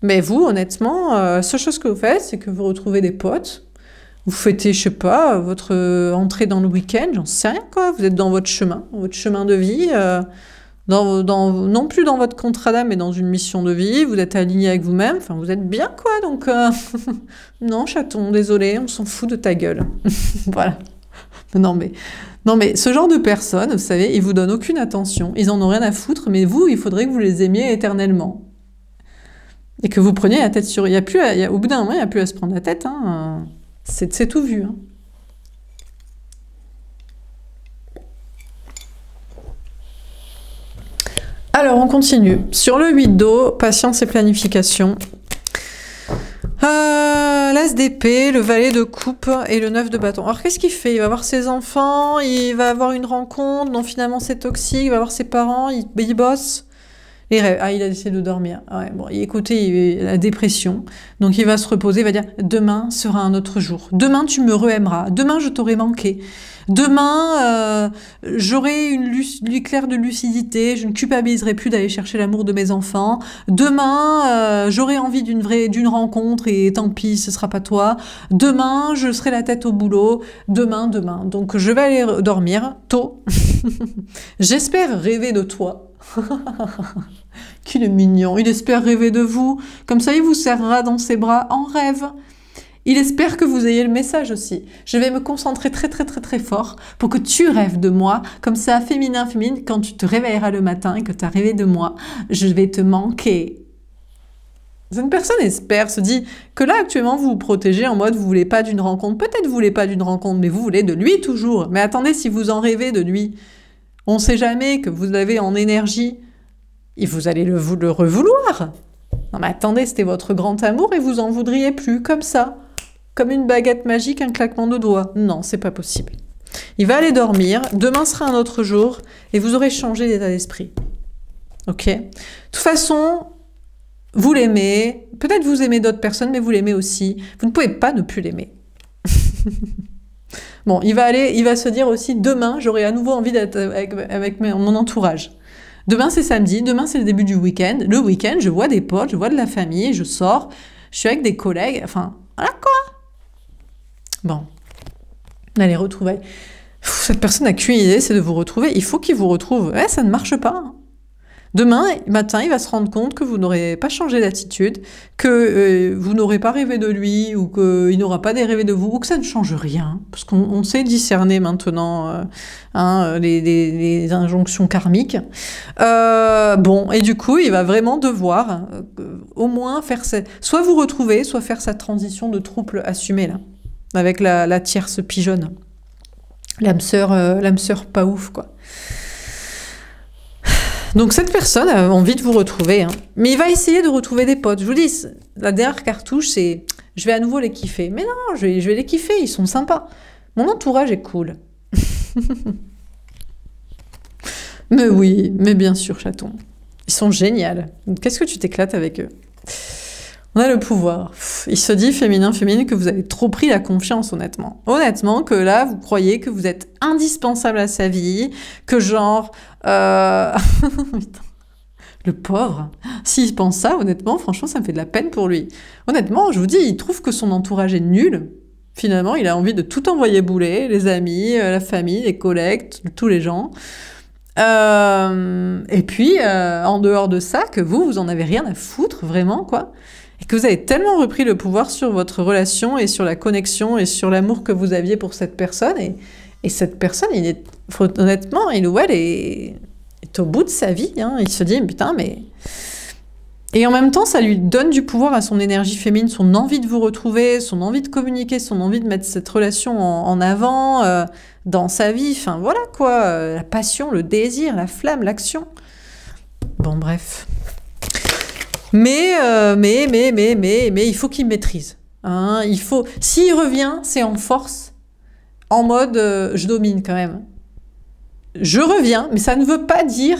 Speaker 1: Mais vous, honnêtement, la seule chose que vous faites, c'est que vous retrouvez des potes. Vous fêtez, je sais pas, votre entrée dans le week-end, j'en sais rien, quoi. Vous êtes dans votre chemin de vie, non plus dans votre contrat d'âme, mais dans une mission de vie. Vous êtes aligné avec vous-même. Enfin, vous êtes bien, quoi. Donc, non, chaton, désolé, on s'en fout de ta gueule. Voilà. Non mais ce genre de personnes, vous savez, ils vous donnent aucune attention, ils en ont rien à foutre, mais vous, il faudrait que vous les aimiez éternellement. Et que vous preniez la tête sur... au bout d'un moment, il n'y a plus à se prendre la tête, hein. C'est tout vu. Hein. Alors, on continue. Sur le 8 d'eau, patience et planification. L'as d'épée, le valet de coupe et le 9 de bâton. Alors qu'est-ce qu'il fait? Il va voir ses enfants, il va avoir une rencontre, dont finalement c'est toxique, il va voir ses parents, il bosse. Les rêves. Ah, il a essayé de dormir. Ah ouais, bon, écoutez, la dépression. Donc il va se reposer, il va dire demain sera un autre jour. Demain tu me re-aimeras. Demain je t'aurai manqué. Demain j'aurai une éclair de lucidité. Je ne culpabiliserai plus d'aller chercher l'amour de mes enfants. Demain j'aurai envie d'une rencontre et tant pis, ce sera pas toi. Demain je serai la tête au boulot. Demain. Donc je vais aller dormir tôt. J'espère rêver de toi. Qu'il est mignon, il espère rêver de vous, comme ça il vous serrera dans ses bras en rêve. Il espère que vous ayez le message aussi. Je vais me concentrer très fort pour que tu rêves de moi, comme ça féminin, quand tu te réveilleras le matin et que tu as rêvé de moi, je vais te manquer. Une personne espère, se dit que là actuellement vous vous protégez en mode vous voulez pas d'une rencontre, peut-être vous voulez pas d'une rencontre, mais vous voulez de lui toujours. Mais attendez, si vous en rêvez de lui, on ne sait jamais que vous l'avez en énergie et vous allez le revouloir. Non mais attendez, c'était votre grand amour et vous en voudriez plus, comme ça. Comme une baguette magique, un claquement de doigts. Non, c'est pas possible. Il va aller dormir, demain sera un autre jour et vous aurez changé d'état d'esprit. Ok? De toute façon, vous l'aimez, peut-être vous aimez d'autres personnes, mais vous l'aimez aussi. Vous ne pouvez pas ne plus l'aimer. Bon, il va se dire aussi, demain, j'aurai à nouveau envie d'être avec mon entourage. Demain, c'est samedi, demain, c'est le début du week-end. Le week-end, je vois des potes, je vois de la famille, je sors, je suis avec des collègues, enfin, voilà quoi. Bon, là, les retrouvailles. Cette personne n'a qu'une idée, c'est de vous retrouver. Il faut qu'il vous retrouve. Ouais, ça ne marche pas. Demain matin, il va se rendre compte que vous n'aurez pas changé d'attitude, que vous n'aurez pas rêvé de lui, ou qu'il n'aura pas rêvé de vous, ou que ça ne change rien. Parce qu'on sait discerner maintenant les injonctions karmiques. Bon, et du coup, il va vraiment devoir au moins faire soit vous retrouver, soit faire sa transition de trouble assumée, là, avec la tierce pigeonne. L'âme sœur pas ouf, quoi. Donc cette personne a envie de vous retrouver, hein. Mais il va essayer de retrouver des potes. Je vous dis, la dernière cartouche, c'est je vais à nouveau les kiffer. Mais non, je vais les kiffer, ils sont sympas. Mon entourage est cool. Mais oui, mais bien sûr, chaton. Ils sont géniaux. Qu'est-ce que tu t'éclates avec eux? On a le pouvoir. Il se dit, féminin, féminine, que vous avez trop pris la confiance, honnêtement. Honnêtement, que là, vous croyez que vous êtes indispensable à sa vie, que genre... Putain. Le pauvre. S'il pense ça, honnêtement, franchement, ça me fait de la peine pour lui. Honnêtement, je vous dis, il trouve que son entourage est nul. Finalement, il a envie de tout envoyer bouler, les amis, la famille, les collègues, tous les gens. Et puis, en dehors de ça, que vous en avez rien à foutre, vraiment, quoi. Et que vous avez tellement repris le pouvoir sur votre relation et sur la connexion et sur l'amour que vous aviez pour cette personne. Et cette personne, honnêtement, il ou elle est au bout de sa vie. Hein. Il se dit, putain, mais... Et en même temps, ça lui donne du pouvoir à son énergie féminine, son envie de vous retrouver, son envie de communiquer, son envie de mettre cette relation en avant dans sa vie. Enfin, voilà, quoi. La passion, le désir, la flamme, l'action. Bon, bref... Mais il faut qu'il maîtrise. Hein, s'il revient, c'est en force, en mode je domine quand même. Je reviens, mais ça ne veut pas dire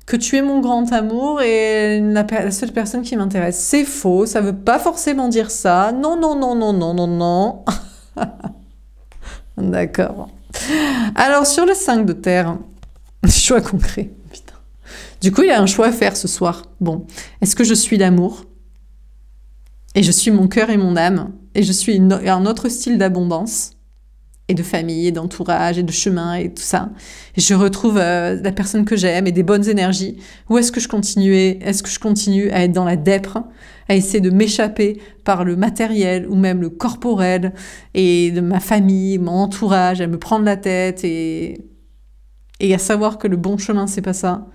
Speaker 1: que tu es mon grand amour et la seule personne qui m'intéresse. C'est faux, ça veut pas forcément dire ça. Non, non, non, non, non, non, non. D'accord. Alors, sur le 5 de terre, choix concret. Du coup, il a un choix à faire ce soir. Bon, est-ce que je suis l'amour? Et je suis mon cœur et mon âme? Et je suis un autre style d'abondance? Et de famille, et d'entourage, et de chemin, et tout ça? Et je retrouve la personne que j'aime et des bonnes énergies? Ou est-ce que je continue à être dans la dèpre, à essayer de m'échapper par le matériel, ou même le corporel, et de ma famille, mon entourage, à me prendre la tête, et à savoir que le bon chemin, c'est pas ça?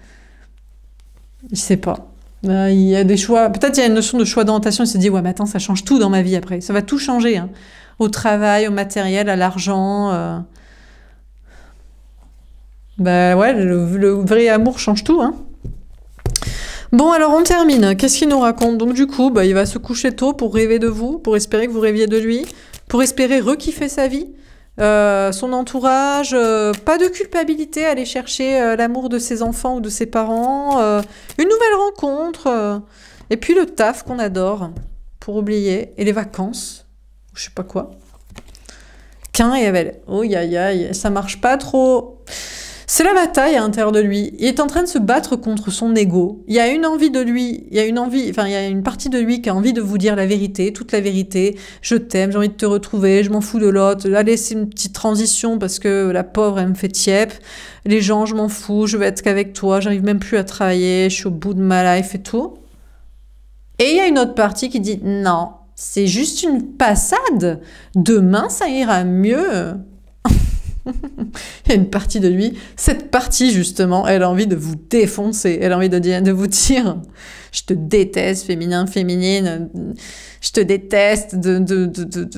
Speaker 1: Je sais pas. Il y a des choix. Peut-être il y a une notion de choix d'orientation. Il se dit, ouais, mais attends, ça change tout dans ma vie après. Ça va tout changer. Hein. Au travail, au matériel, à l'argent. Bah ouais, le vrai amour change tout. Hein. Bon, alors on termine. Qu'est-ce qu'il nous raconte? Donc du coup, il va se coucher tôt pour rêver de vous, pour espérer que vous rêviez de lui, pour espérer rekiffer sa vie. Son entourage, pas de culpabilité à aller chercher l'amour de ses enfants ou de ses parents, une nouvelle rencontre, et puis le taf qu'on adore, pour oublier, et les vacances, je sais pas quoi. Qu'un et Abel, oh aïe aïe, ça marche pas trop. C'est la bataille à l'intérieur de lui. Il est en train de se battre contre son ego. Il y a une envie de lui, il y a une partie de lui qui a envie de vous dire la vérité, toute la vérité. Je t'aime, j'ai envie de te retrouver, je m'en fous de l'autre. Allez, c'est une petite transition parce que la pauvre, elle me fait tiep. Les gens, je m'en fous, je veux être qu'avec toi, j'arrive même plus à travailler, je suis au bout de ma life et tout. Et il y a une autre partie qui dit non, c'est juste une passade. Demain, ça ira mieux. Il y a une partie de lui, cette partie justement, elle a envie de vous défoncer, elle a envie de vous dire je te déteste, féminin, féminine, je te déteste de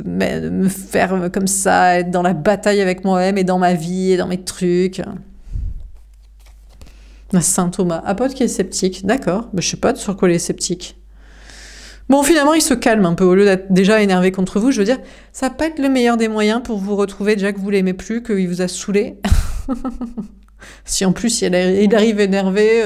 Speaker 1: me faire comme ça, être dans la bataille avec moi-même et dans ma vie et dans mes trucs. Saint Thomas, un pote qui est sceptique, d'accord, je sais pas sur quoi il est sceptique. Bon, finalement, il se calme un peu. Au lieu d'être déjà énervé contre vous, je veux dire, ça va pas être le meilleur des moyens pour vous retrouver, déjà que vous l'aimez plus, qu'il vous a saoulé. Si en plus, il arrive énervé...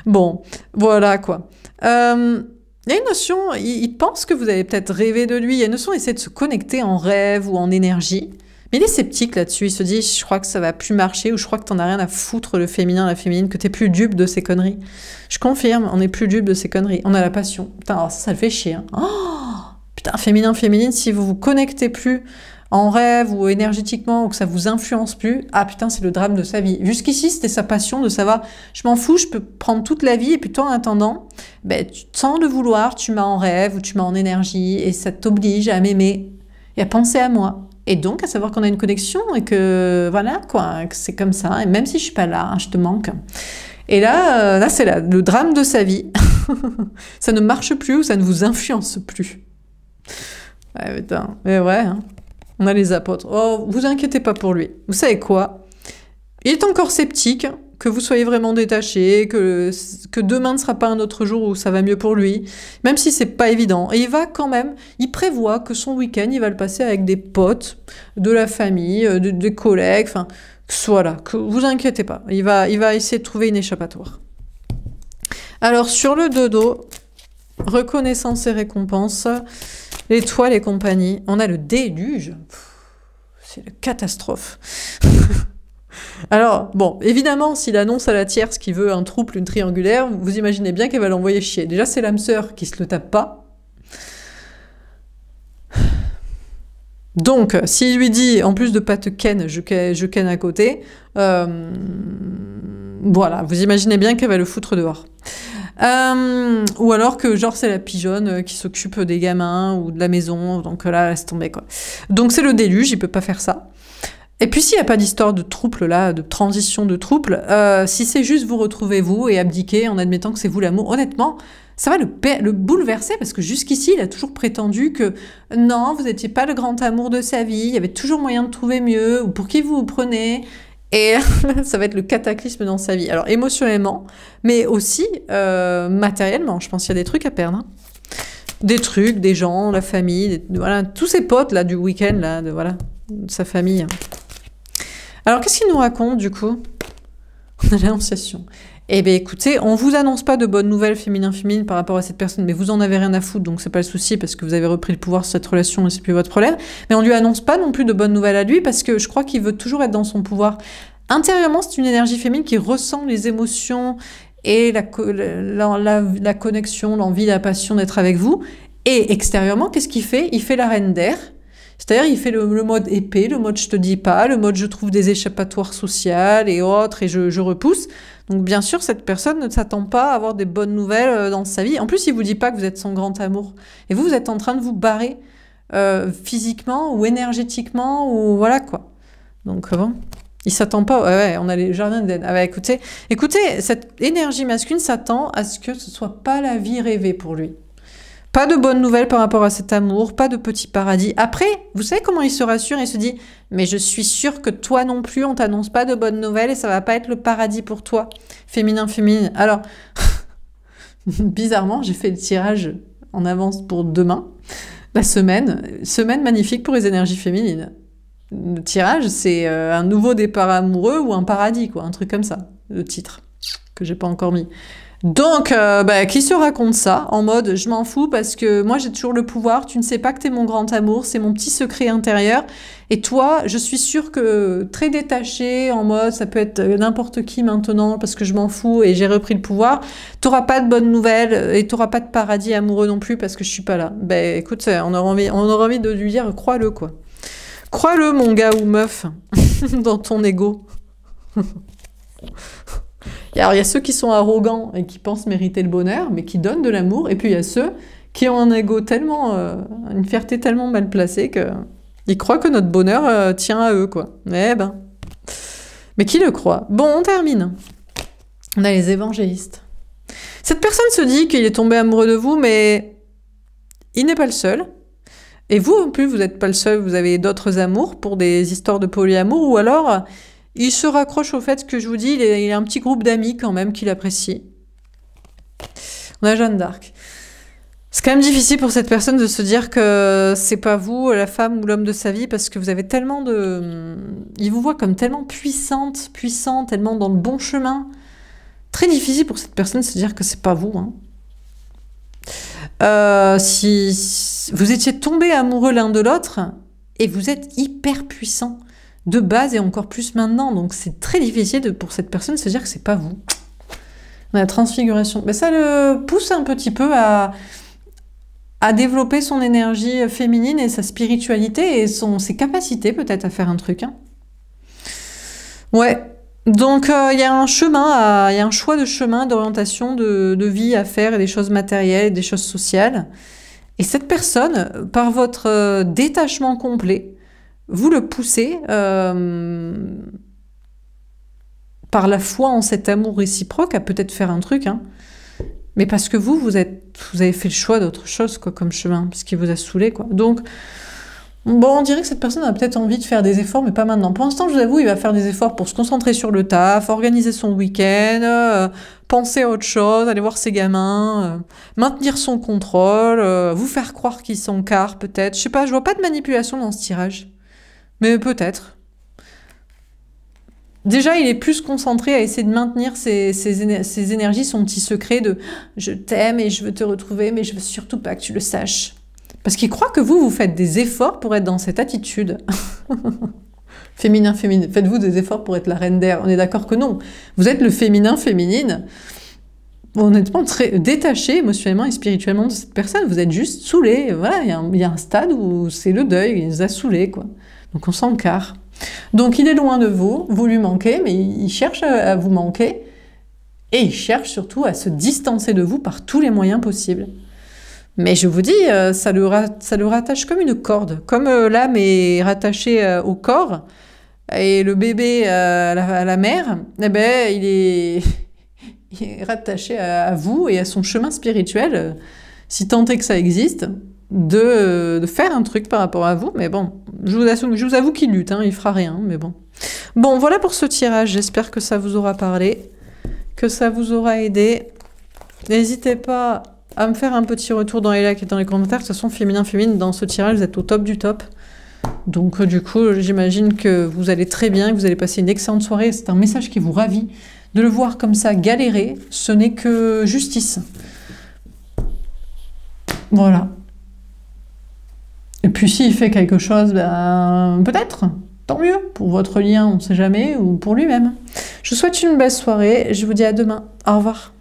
Speaker 1: Bon, voilà, quoi. Il y a une notion, il pense que vous avez peut-être rêvé de lui. Il y a une notion d'essayer de se connecter en rêve ou en énergie. Mais il est sceptique là-dessus. Il se dit, je crois que ça va plus marcher, ou je crois que t'en as rien à foutre, le féminin, la féminine, que t'es plus dupe de ces conneries. Je confirme, on n'est plus dupe de ces conneries. On a la passion. Putain, alors ça le fait chier. Hein. Oh, putain, féminin, féminine, si vous vous connectez plus en rêve ou énergétiquement, ou que ça vous influence plus, ah putain, c'est le drame de sa vie. Jusqu'ici, c'était sa passion de savoir, je m'en fous, je peux prendre toute la vie, et puis toi, en attendant, ben, sans le vouloir, tu m'as en rêve ou tu m'as en énergie, et ça t'oblige à m'aimer et à penser à moi. Et donc, à savoir qu'on a une connexion et que, voilà, quoi, que c'est comme ça. Et même si je suis pas là, hein, je te manque. Et là c'est le drame de sa vie. Ça ne marche plus ou ça ne vous influence plus. Ouais, putain. Mais ouais, hein. On a les apôtres. Oh, vous inquiétez pas pour lui. Vous savez quoi? Il est encore sceptique que vous soyez vraiment détaché, que demain ne sera pas un autre jour où ça va mieux pour lui, même si c'est pas évident. Et il va quand même, il prévoit que son week-end, il va le passer avec des potes, de la famille, des collègues, enfin, voilà, que vous inquiétez pas. Il va essayer de trouver une échappatoire. Alors, sur le dodo, reconnaissance et récompense, l'étoile et compagnie, on a le déluge. C'est la catastrophe. Alors, bon, évidemment, s'il annonce à la tierce qu'il veut un trouble, une triangulaire, vous imaginez bien qu'elle va l'envoyer chier. Déjà, c'est l'âme sœur qui se le tape pas. Donc, s'il lui dit, en plus de pas te ken, je ken à côté, voilà, vous imaginez bien qu'elle va le foutre dehors. Ou alors que, genre, c'est la pigeonne qui s'occupe des gamins ou de la maison, donc là, laisse tomber, quoi. Donc, c'est le déluge, il peut pas faire ça. Et puis s'il n'y a pas d'histoire de trouble là, de transition de trouble, si c'est juste vous retrouvez vous et abdiquer en admettant que c'est vous l'amour, honnêtement, ça va le bouleverser parce que jusqu'ici il a toujours prétendu que non, vous n'étiez pas le grand amour de sa vie, il y avait toujours moyen de trouver mieux, ou pour qui vous vous prenez, et ça va être le cataclysme dans sa vie. Alors émotionnellement, mais aussi matériellement, je pense qu'il y a des trucs à perdre. Hein. Des trucs, des gens, la famille, voilà, tous ses potes là du week-end là, voilà, de sa famille. Alors, qu'est-ce qu'il nous raconte, du coup? On a l'annonciation. Eh bien, écoutez, on vous annonce pas de bonnes nouvelles féminin-féminine par rapport à cette personne, mais vous en avez rien à foutre, donc c'est pas le souci, parce que vous avez repris le pouvoir sur cette relation et c'est plus votre problème. Mais on lui annonce pas non plus de bonnes nouvelles à lui, parce que je crois qu'il veut toujours être dans son pouvoir. Intérieurement, c'est une énergie féminine qui ressent les émotions et la connexion, l'envie, la passion d'être avec vous. Et extérieurement, qu'est-ce qu'il fait? Il fait la reine d'air. C'est-à-dire, il fait le mode épée, le mode je te dis pas, le mode je trouve des échappatoires sociales et autres, et je repousse. Donc, bien sûr, cette personne ne s'attend pas à avoir des bonnes nouvelles dans sa vie. En plus, il vous dit pas que vous êtes son grand amour. Et vous êtes en train de vous barrer physiquement ou énergétiquement, ou voilà quoi. Donc, bon, il s'attend pas. Ouais, on a les jardins d'Éden. Ah ouais, écoutez, cette énergie masculine s'attend à ce que ce soit pas la vie rêvée pour lui. Pas de bonnes nouvelles par rapport à cet amour, pas de petit paradis. Après, vous savez comment il se rassure? Il se dit « Mais je suis sûre que toi non plus, on t'annonce pas de bonnes nouvelles et ça va pas être le paradis pour toi. » Féminin, féminine. Alors, bizarrement, j'ai fait le tirage en avance pour demain, la semaine. Semaine magnifique pour les énergies féminines. Le tirage, c'est un nouveau départ amoureux ou un paradis, quoi. Un truc comme ça, le titre, que j'ai pas encore mis. Donc, qui se raconte ça en mode je m'en fous parce que moi j'ai toujours le pouvoir, tu ne sais pas que t'es mon grand amour, c'est mon petit secret intérieur. Et toi, je suis sûre que très détaché, en mode ça peut être n'importe qui maintenant parce que je m'en fous et j'ai repris le pouvoir, t'auras pas de bonnes nouvelles et t'auras pas de paradis amoureux non plus parce que je suis pas là. Ben écoute, on aura envie de lui dire crois-le quoi. Crois-le mon gars ou meuf dans ton ego. Alors, il y a ceux qui sont arrogants et qui pensent mériter le bonheur, mais qui donnent de l'amour. Et puis, il y a ceux qui ont un ego tellement... une fierté tellement mal placée qu'ils croient que notre bonheur tient à eux, quoi. Eh ben... Mais qui le croit? Bon, on termine. On a les évangélistes. Cette personne se dit qu'il est tombé amoureux de vous, mais il n'est pas le seul. Et vous, en plus, vous n'êtes pas le seul. Vous avez d'autres amours pour des histoires de polyamour, ou alors... il se raccroche au fait que je vous dis, il a un petit groupe d'amis quand même qu'il apprécie. On a Jeanne d'Arc. C'est quand même difficile pour cette personne de se dire que c'est pas vous, la femme ou l'homme de sa vie, parce que vous avez tellement de... il vous voit comme tellement puissant, tellement dans le bon chemin. Très difficile pour cette personne de se dire que c'est pas vous. Hein. Si vous étiez tombés amoureux l'un de l'autre, et vous êtes hyper puissant. De base et encore plus maintenant. Donc c'est très difficile pour cette personne de se dire que c'est pas vous. La transfiguration. Ben, ça le pousse un petit peu à à développer son énergie féminine et sa spiritualité et ses capacités peut-être à faire un truc. Hein. Ouais. Donc il y a un chemin, il y a un choix de chemin, d'orientation, de vie à faire et des choses matérielles, et des choses sociales. Et cette personne, par votre détachement complet, vous le poussez par la foi en cet amour réciproque à peut-être faire un truc, hein. Mais parce que vous avez fait le choix d'autre chose, quoi, comme chemin, parce qu'il vous a saoulé, quoi. Donc, bon, on dirait que cette personne a peut-être envie de faire des efforts, mais pas maintenant. Pour l'instant, je vous avoue, il va faire des efforts pour se concentrer sur le taf, organiser son week-end, penser à autre chose, aller voir ses gamins, maintenir son contrôle, vous faire croire qu'il s'encarre, peut-être. Je sais pas, je vois pas de manipulation dans ce tirage. Mais peut-être. Déjà, il est plus concentré à essayer de maintenir ses énergies, son petit secret de « je t'aime et je veux te retrouver, mais je veux surtout pas que tu le saches ». Parce qu'il croit que vous faites des efforts pour être dans cette attitude. Féminin, féminine. Faites-vous des efforts pour être la reine d'air? On est d'accord que non. Vous êtes le féminin, féminine. Honnêtement, très détaché émotionnellement et spirituellement de cette personne. Vous êtes juste saoulé. Voilà, il y a un stade où c'est le deuil, il nous a saoulés, quoi. Donc on s'encarre. Donc il est loin de vous, vous lui manquez, mais il cherche à vous manquer, et il cherche surtout à se distancer de vous par tous les moyens possibles. Mais je vous dis, ça le rattache comme une corde, comme l'âme est rattachée au corps, et le bébé à la mère, eh ben, il est rattaché à vous et à son chemin spirituel, si tant est que ça existe, de faire un truc par rapport à vous, mais bon, je vous avoue qu'il lutte, hein, il fera rien, mais bon. Bon, voilà pour ce tirage, j'espère que ça vous aura parlé, que ça vous aura aidé. N'hésitez pas à me faire un petit retour dans les likes et dans les commentaires, de toute façon, féminin, féminine, dans ce tirage, vous êtes au top du top. Donc du coup, j'imagine que vous allez très bien, que vous allez passer une excellente soirée, c'est un message qui vous ravit. De le voir comme ça galérer, ce n'est que justice. Voilà. Et puis s'il fait quelque chose, ben, peut-être, tant mieux, pour votre lien, on ne sait jamais, ou pour lui-même. Je vous souhaite une belle soirée, je vous dis à demain, au revoir.